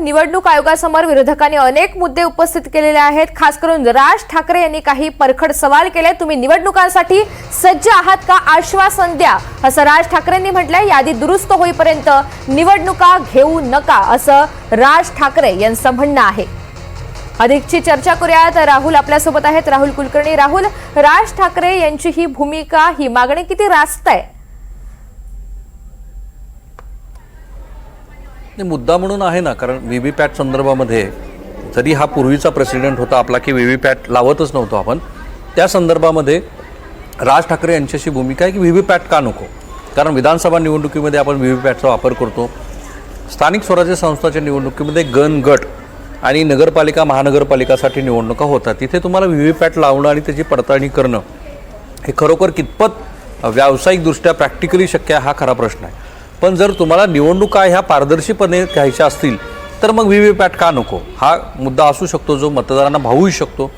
निवडणूक आयोगासमोर विरोधकांनी अनेक मुद्दे उपस्थित केलेले आहेत। खास करून राज ठाकरे यांनी काही परखड सवाल केले। तुम्ही निवडणुकांसाठी सज्ज आहात का, आश्वासन द्या, असं राज ठाकरेंनी म्हटलंय। यादी दुरुस्त होईपर्यंत निवडणुका घेऊ नका, असं राज ठाकरे यांचं म्हणणं आहे। अधिकची चर्चा करूयात। राहुल आपल्यासोबत आहेत। राहुल कुलकर्णी। राहुल, राज ठाकरे यांची ही भूमिका, ही मागणी किती रास्त आहे? मुद्दा म्हणून आहे ना, कारण व्हीव्हीपॅट संदर्भामध्ये जरी हा पूर्वीचा प्रेसिडेंट होता आपला की व्हीव्हीपॅट लावतच नव्हतो आपण, त्या संदर्भामध्ये राज ठाकरे यांच्याशी भूमिका आहे की व्हीव्हीपॅट का नको, कारण विधानसभा निवडणुकीमध्ये आपण व्हीव्हीपॅटचा वापर करतो। स्थानिक स्वराज्य संस्थांच्या निवडणुकीमध्ये गण गट आणि नगरपालिका महानगरपालिकासाठी निवडणुका होतात, तिथे तुम्हाला व्हीव्हीपॅट लावणं आणि त्याची पडताळणी करणं हे खरोखर कितपत व्यावसायिकदृष्ट्या प्रॅक्टिकली शक्य आहे हा खरा प्रश्न आहे। पण जर तुम्हाला निवडणुका ह्या पारदर्शीपणे घ्यायच्या असतील तर मग व्हीव्हीपॅट का नको हा मुद्दा असू शकतो, जो मतदारांना भावूही शकतो।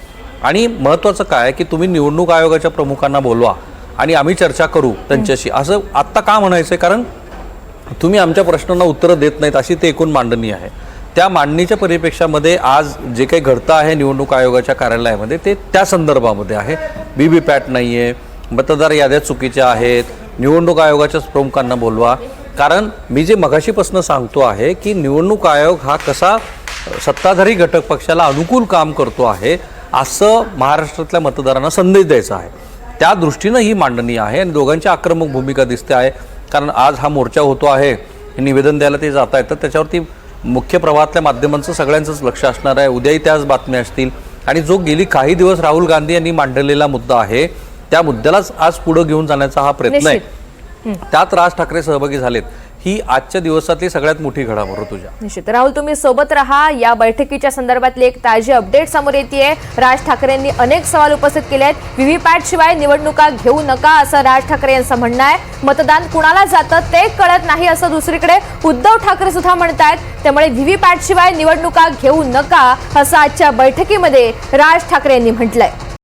आणि महत्त्वाचं काय आहे की तुम्ही निवडणूक आयोगाच्या प्रमुखांना बोलवा आणि आम्ही चर्चा करू त्यांच्याशी, असं आत्ता का म्हणायचं आहे? कारण तुम्ही आमच्या प्रश्नांना उत्तरं देत नाहीत अशी ते एकूण मांडणी आहे। त्या मांडणीच्या परिप्रेक्षामध्ये आज जे काही घडतं आहे निवडणूक आयोगाच्या कार्यालयामध्ये ते त्या संदर्भामध्ये आहे। व्हीव्हीपॅट नाही आहे, मतदार याद्या चुकीच्या आहेत, निवडणूक आयोगाच्याच प्रमुखांना बोलवा। कारण मी जे मगाशीपासून सांगतो आहे की निवडणूक आयोग हा कसा सत्ताधारी घटक पक्षाला अनुकूल काम करतो आहे असं महाराष्ट्रातल्या मतदारांना संदेश द्यायचा आहे, त्या दृष्टीनं ही मांडणी आहे। आणि दोघांची आक्रमक भूमिका दिसते आहे, कारण आज हा मोर्चा होतो आहे, हे निवेदन द्यायला ते जात आहेत, तर त्याच्यावरती मुख्य प्रवाहातल्या माध्यमांचं सगळ्यांचंच लक्ष असणार आहे। उद्याही त्याच बातम्या असतील आणि जो गेली काही दिवस राहुल गांधी यांनी मांडलेला मुद्दा आहे त्या मुद्द्यालाच आज पुढे घेऊन जाण्याचा हा प्रयत्न आहे। त्यात राज ठाकरे सहभागी झालेत, ही आजच्या दिवसातली सगळ्यात मोठी घडामोड तुझ्या। निश्चित राहुल, तुम्ही सोबत राहा। या बैठकीच्या संदर्भातली एक ताजी अपडेट समोर येते। राज ठाकरेंनी अनेक सवाल उपस्थित केले आहेत। व्हीव्हीपॅट शिवाय निवडणुका घेऊ नका, असं राज ठाकरे यांचं म्हणणं आहे। मतदान कुणाला जातं ते कळत नाही, असं दुसरीकडे उद्धव ठाकरे सुद्धा म्हणतायत। त्यामुळे व्हीव्हीपॅट शिवाय निवडणुका घेऊ नका, असं आजच्या बैठकीमध्ये राज ठाकरे यांनी म्हटलंय।